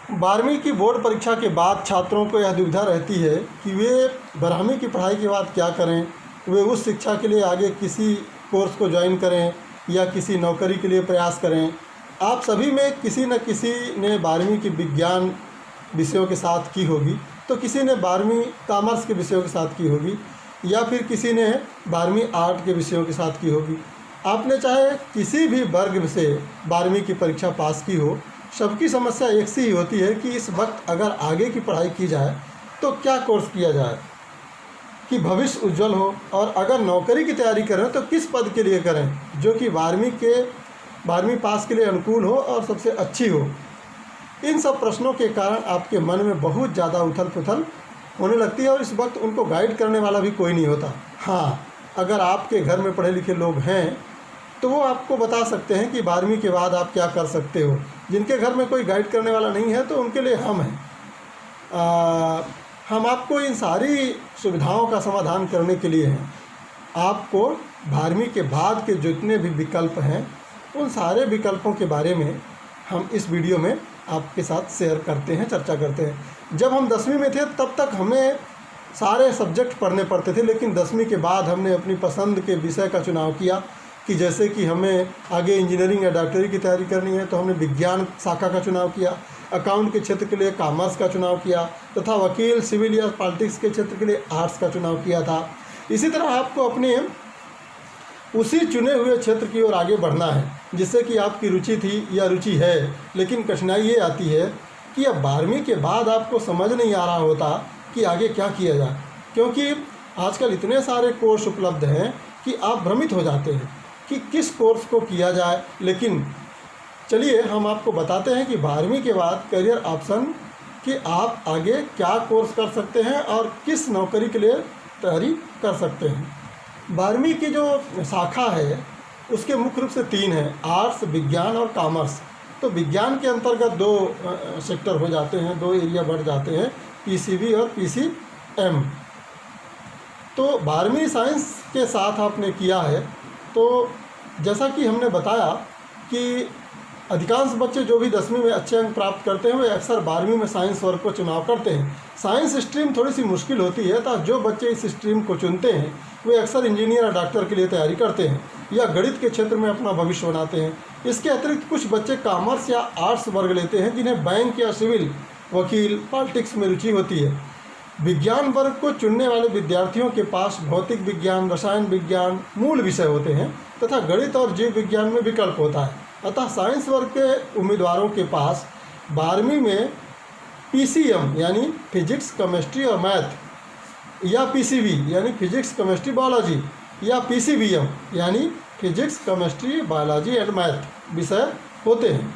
12वीं की बोर्ड परीक्षा के बाद छात्रों को यह दुविधा रहती है कि वे 12वीं की पढ़ाई के बाद क्या करें। वे उस शिक्षा के लिए आगे किसी कोर्स को ज्वाइन करें या किसी नौकरी के लिए प्रयास करें। आप सभी में किसी न किसी ने 12वीं की विज्ञान विषयों के साथ की होगी, तो किसी ने 12वीं कॉमर्स के विषयों के साथ की होगी, या फिर किसी ने 12वीं आर्ट के विषयों के साथ की होगी। आपने चाहे किसी भी वर्ग से 12वीं की परीक्षा पास की हो, सबकी समस्या एक सी ही होती है कि इस वक्त अगर आगे की पढ़ाई की जाए तो क्या कोर्स किया जाए कि भविष्य उज्जवल हो, और अगर नौकरी की तैयारी करें तो किस पद के लिए करें जो कि 12वीं पास के लिए अनुकूल हो और सबसे अच्छी हो। इन सब प्रश्नों के कारण आपके मन में बहुत ज़्यादा उथल पुथल होने लगती है और इस वक्त उनको गाइड करने वाला भी कोई नहीं होता। हाँ, अगर आपके घर में पढ़े लिखे लोग हैं तो वो आपको बता सकते हैं कि 12वीं के बाद आप क्या कर सकते हो। जिनके घर में कोई गाइड करने वाला नहीं है तो उनके लिए हम हैं। हम आपको इन सारी सुविधाओं का समाधान करने के लिए हैं। आपको 12वीं के बाद के जितने भी विकल्प हैं उन सारे विकल्पों के बारे में हम इस वीडियो में आपके साथ शेयर करते हैं, चर्चा करते हैं। जब हम 10वीं में थे तब तक हमें सारे सब्जेक्ट पढ़ने पड़ते थे, लेकिन 10वीं के बाद हमने अपनी पसंद के विषय का चुनाव किया कि जैसे कि हमें आगे इंजीनियरिंग या डॉक्टरी की तैयारी करनी है तो हमने विज्ञान शाखा का चुनाव किया, अकाउंट के क्षेत्र के लिए कॉमर्स का चुनाव किया, तथा वकील, सिविल या पॉलिटिक्स के क्षेत्र के लिए आर्ट्स का चुनाव किया था। इसी तरह आपको अपने उसी चुने हुए क्षेत्र की ओर आगे बढ़ना है जिससे कि आपकी रुचि थी या रुचि है। लेकिन कठिनाई ये आती है कि अब 12वीं के बाद आपको समझ नहीं आ रहा होता कि आगे क्या किया जाए, क्योंकि आजकल इतने सारे कोर्स उपलब्ध हैं कि आप भ्रमित हो जाते हैं कि किस कोर्स को किया जाए। लेकिन चलिए हम आपको बताते हैं कि 12वीं के बाद करियर ऑप्शन कि आप आगे क्या कोर्स कर सकते हैं और किस नौकरी के लिए तैयारी कर सकते हैं। 12वीं की जो शाखा है उसके मुख्य रूप से 3 हैं, आर्ट्स, विज्ञान और कॉमर्स। तो विज्ञान के अंतर्गत 2 सेक्टर हो जाते हैं, 2 एरिया बढ़ जाते हैं, पीसीबी और पीसीएम। तो 12वीं साइंस के साथ आपने किया है तो जैसा कि हमने बताया कि अधिकांश बच्चे जो भी 10वीं में अच्छे अंक प्राप्त करते हैं वे अक्सर 12वीं में साइंस वर्ग को चुनाव करते हैं। साइंस स्ट्रीम थोड़ी सी मुश्किल होती है, तो जो बच्चे इस स्ट्रीम को चुनते हैं वे अक्सर इंजीनियर या डॉक्टर के लिए तैयारी करते हैं या गणित के क्षेत्र में अपना भविष्य बनाते हैं। इसके अतिरिक्त कुछ बच्चे कॉमर्स या आर्ट्स वर्ग लेते हैं जिन्हें बैंक या सिविल, वकील, पॉलिटिक्स में रुचि होती है। विज्ञान वर्ग को चुनने वाले विद्यार्थियों के पास भौतिक विज्ञान, रसायन विज्ञान मूल विषय होते हैं तथा गणित और जीव विज्ञान में विकल्प होता है। अतः साइंस वर्ग के उम्मीदवारों के पास 12वीं में पीसीएम यानी फिजिक्स, केमिस्ट्री और मैथ, या पीसीबी यानी फिजिक्स, केमिस्ट्री, बायोलॉजी, या पीसीबीएम यानी physics, chemistry, biology and math विषय होते हैं।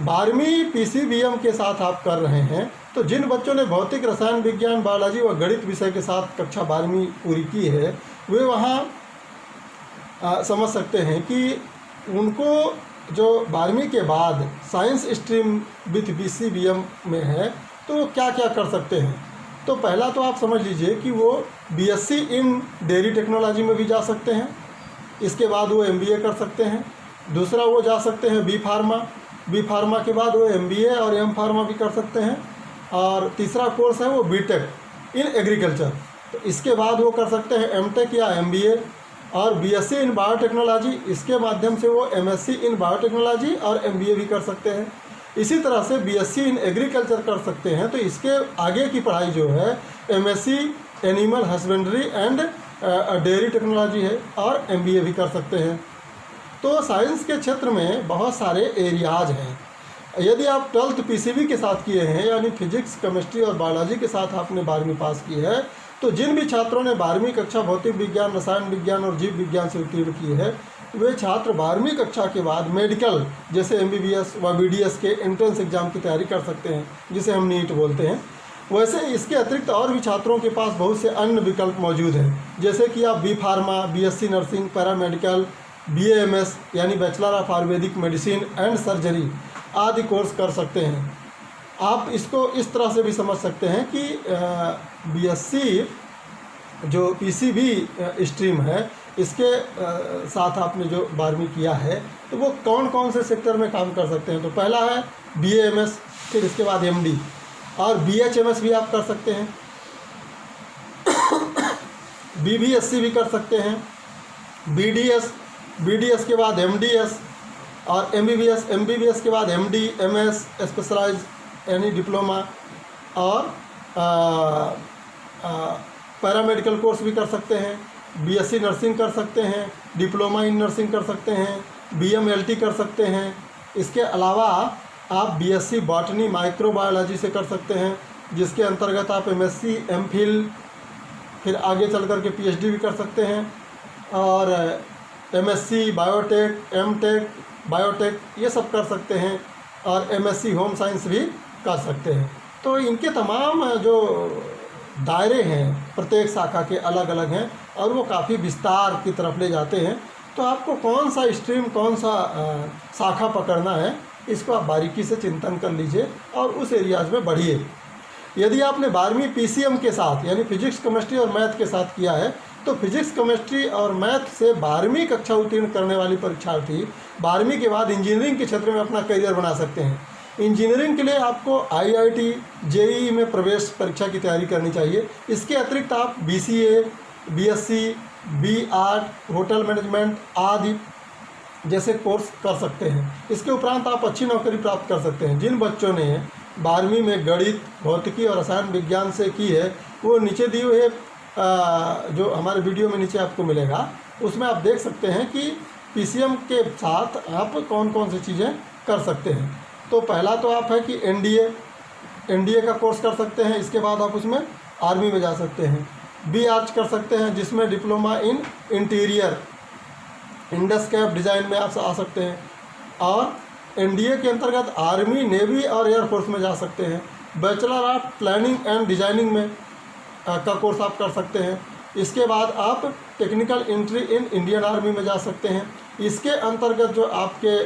12वीं पीसीबीएम के साथ आप कर रहे हैं तो जिन बच्चों ने भौतिक, रसायन विज्ञान, बायोलॉजी व गणित विषय के साथ कक्षा 12वीं पूरी की है वे वहाँ समझ सकते हैं कि उनको जो 12वीं के बाद साइंस स्ट्रीम विथ पीसीबीएम में है तो वो क्या क्या कर सकते हैं। तो पहला तो आप समझ लीजिए कि वो बीएससी इन डेयरी टेक्नोलॉजी में भी जा सकते हैं। इसके बाद वो एमबीए कर सकते हैं। दूसरा वो जा सकते हैं बी फार्मा के बाद वो एमबीए और एम फार्मा भी कर सकते हैं। और तीसरा कोर्स है वो बीटेक इन एग्रीकल्चर, तो इसके बाद वो कर सकते हैं एमटेक या एमबीए। और बीएससी इन बायोटेक्नोलॉजी, इसके माध्यम से वो एमएससी इन बायोटेक्नोलॉजी और एमबीए भी कर सकते हैं। इसी तरह से बीएससी इन एग्रीकल्चर कर सकते हैं, तो इसके आगे की पढ़ाई जो है MSc animal husbandry and dairy technology है और एमबीए भी कर सकते हैं। तो साइंस के क्षेत्र में बहुत सारे एरियाज हैं। यदि आप 12th पीसीबी के साथ किए हैं यानी फिजिक्स, केमिस्ट्री और बायोलॉजी के साथ आपने 12वीं पास की है, तो जिन भी छात्रों ने 12वीं कक्षा भौतिक विज्ञान, रसायन विज्ञान और जीव विज्ञान से उत्तीर्ण की है वे छात्र 12वीं कक्षा के बाद मेडिकल जैसे एमबीबीएस व बीडीएस के एंट्रेंस एग्जाम की तैयारी कर सकते हैं जिसे हम नीट बोलते हैं। वैसे इसके अतिरिक्त और भी छात्रों के पास बहुत से अन्य विकल्प मौजूद हैं, जैसे कि आप B pharma, BSc nursing, paramedical, BAMS यानी bachelor of Ayurvedic medicine and surgery आदि कोर्स कर सकते हैं। आप इसको इस तरह से भी समझ सकते हैं कि बीएससी जो पीसीबी स्ट्रीम है इसके साथ आपने जो 12वीं किया है तो वो कौन कौन से सेक्टर में काम कर सकते हैं। तो पहला है बीएएमएस फिर इसके बाद MD और BHMS भी आप कर सकते हैं, BBSC भी कर सकते हैं, BDS के बाद MDS और MBBS के बाद MD MS स्पेशलाइज यानी डिप्लोमा और पैरामेडिकल कोर्स भी कर सकते हैं, BSc नर्सिंग कर सकते हैं, डिप्लोमा इन नर्सिंग कर सकते हैं, BMLT कर सकते हैं। इसके अलावा आप BSc बॉटनी माइक्रोबायोलॉजी से कर सकते हैं, जिसके अंतर्गत आप MSc MPhil फिर आगे चल कर के PhD भी कर सकते हैं, और MSc बायोटेक MTech बायोटेक ये सब कर सकते हैं, और MSc होम साइंस भी कर सकते हैं। तो इनके तमाम जो दायरे हैं प्रत्येक शाखा के अलग अलग हैं और वो काफ़ी विस्तार की तरफ ले जाते हैं। तो आपको कौन सा स्ट्रीम कौन सा शाखा पकड़ना है, इसको आप बारीकी से चिंतन कर लीजिए और उस एरियाज में बढ़िए। यदि आपने 12वीं PCM के साथ यानी फिजिक्स केमिस्ट्री और मैथ के साथ किया है तो फिजिक्स केमिस्ट्री और मैथ से 12वीं कक्षा उत्तीर्ण करने वाली परीक्षार्थी 12वीं के बाद इंजीनियरिंग के क्षेत्र में अपना करियर बना सकते हैं। इंजीनियरिंग के लिए आपको IIT JEE में प्रवेश परीक्षा की तैयारी करनी चाहिए। इसके अतिरिक्त आप BCA BSc B.Arch hotel management आदि जैसे कोर्स कर सकते हैं। इसके उपरांत आप अच्छी नौकरी प्राप्त कर सकते हैं। जिन बच्चों ने 12वीं में गणित भौतिकी और रसायन विज्ञान से की है वो नीचे दिए हुए जो हमारे वीडियो में नीचे आपको मिलेगा उसमें आप देख सकते हैं कि PCM के साथ आप कौन कौन सी चीज़ें कर सकते हैं। तो पहला तो आप है कि NDA का कोर्स कर सकते हैं। इसके बाद आप उसमें आर्मी में जा सकते हैं। B.Arch कर सकते हैं जिसमें डिप्लोमा इन इंटीरियर इंडस्केप डिज़ाइन में आप आ सकते हैं, और NDA के अंतर्गत आर्मी नेवी और एयरफोर्स में जा सकते हैं। Bachelor of planning and designing में का कोर्स आप कर सकते हैं। इसके बाद आप technical entry in Indian army में जा सकते हैं। इसके अंतर्गत जो आपके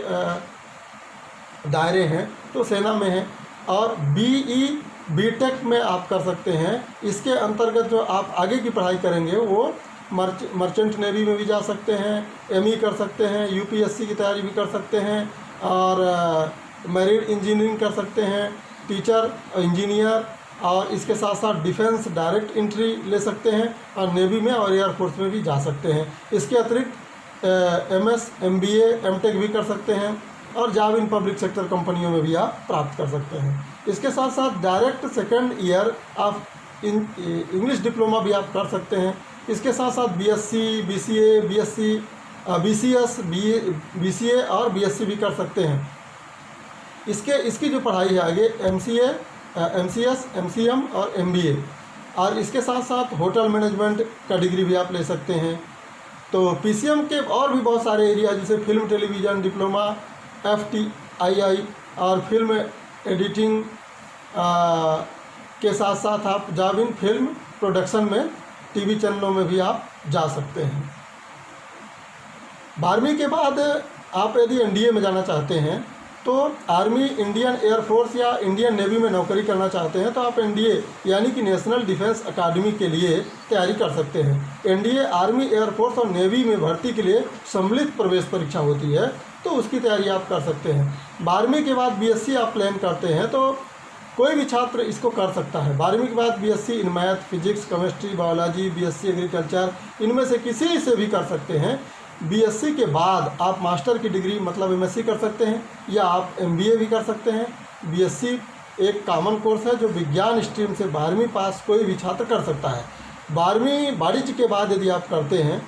दायरे हैं तो सेना में है, और BE B.Tech में आप कर सकते हैं। इसके अंतर्गत जो आप आगे की पढ़ाई करेंगे वो मर्चेंट नेवी में भी जा सकते हैं, ME कर सकते हैं, UPSC की तैयारी भी कर सकते हैं, और मैरिन इंजीनियरिंग कर सकते हैं, टीचर इंजीनियर, और इसके साथ साथ डिफेंस डायरेक्ट एंट्री ले सकते हैं, और नेवी में और एयरफोर्स में भी जा सकते हैं। इसके अतिरिक्त MS MBA MTech भी कर सकते हैं, और जॉब इन पब्लिक सेक्टर कंपनियों में भी आप प्राप्त कर सकते हैं। इसके साथ साथ direct second year of English diploma भी आप कर सकते हैं। इसके साथ साथ BSc BCA BSc BCS BCA और BSc भी कर सकते हैं। इसकी जो पढ़ाई है आगे MCA MCS MCM और MBA, और इसके साथ साथ होटल मैनेजमेंट का डिग्री भी आप ले सकते हैं। तो PCM के और भी बहुत सारे एरिया जैसे फिल्म टेलीविज़न डिप्लोमा FTII और फिल्म एडिटिंग के साथ साथ आप जॉब इन फिल्म प्रोडक्शन में TV चैनलों में भी आप जा सकते हैं। 12वीं के बाद आप यदि NDA में जाना चाहते हैं तो आर्मी इंडियन एयरफोर्स या इंडियन नेवी में नौकरी करना चाहते हैं तो आप NDA यानी कि नेशनल डिफेंस अकादमी के लिए तैयारी कर सकते हैं। NDA आर्मी एयरफोर्स और नेवी में भर्ती के लिए सम्मिलित प्रवेश परीक्षा होती है, तो उसकी तैयारी आप कर सकते हैं। 12वीं के बाद BSc आप प्लान करते हैं तो कोई भी छात्र इसको कर सकता है। 12वीं के बाद BSc in math physics chemistry biology BSc agriculture इनमें से किसी से भी कर सकते हैं। BSc के बाद आप मास्टर की डिग्री मतलब MSc कर सकते हैं, या आप MBA भी कर सकते हैं। BSc एक कॉमन कोर्स है जो विज्ञान स्ट्रीम से 12वीं पास कोई भी छात्र कर सकता है। 12वीं वाणिज्य के बाद यदि आप करते हैं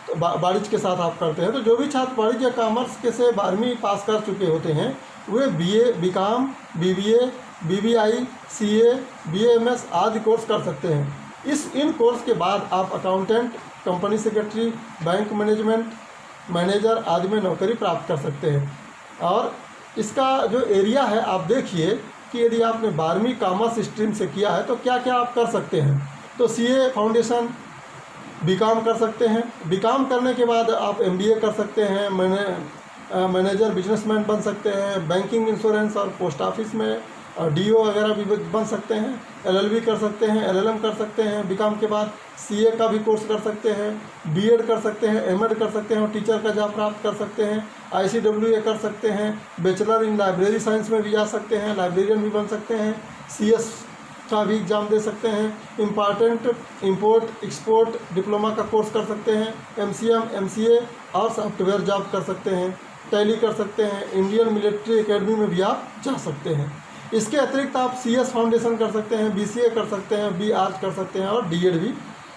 तो वाणिज्य के साथ आप करते हैं तो जो भी छात्र वाणिज्य कॉमर्स के से 12वीं पास कर चुके होते हैं वे BA BCom BBA BBI CA BAMS आदि कोर्स कर सकते हैं। इन कोर्स के बाद आप accountant company secretary bank management manager आदि में नौकरी प्राप्त कर सकते हैं। और इसका जो एरिया है आप देखिए कि यदि आपने 12वीं कॉमर्स स्ट्रीम से किया है तो क्या क्या आप कर सकते हैं। तो CA फाउंडेशन BCom कर सकते हैं। BCom करने के बाद आप MBA कर सकते हैं, मैनेजर बिजनेसमैन बन सकते हैं, बैंकिंग इंश्योरेंस और पोस्ट ऑफिस में और DO वगैरह भी बन सकते हैं, LLB कर सकते हैं, LLM कर सकते हैं, बीकॉम के बाद CA का भी कोर्स कर सकते हैं, B.Ed कर सकते हैं, M.Ed कर सकते हैं और टीचर का जॉब प्राप्त कर सकते हैं, ICWA कर सकते हैं, बैचलर इन लाइब्रेरी साइंस में भी जा सकते हैं, लाइब्रेरियन भी बन सकते हैं, CS का भी एग्ज़ाम दे सकते हैं, इंपोर्ट एक्सपोर्ट डिप्लोमा का कोर्स कर सकते हैं, MCM MCA और सॉफ्टवेयर जॉब कर सकते हैं, टैली कर सकते हैं, इंडियन मिलिट्री एकेडमी में भी आप जा सकते हैं। इसके अतिरिक्त आप CS फाउंडेशन कर सकते हैं, BCA कर सकते हैं, B.Arch कर सकते हैं और D.Ed भी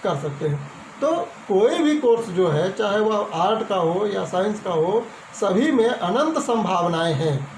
कर सकते हैं। तो कोई भी कोर्स जो है, चाहे वह आर्ट का हो या साइंस का हो, सभी में अनंत संभावनाएं हैं।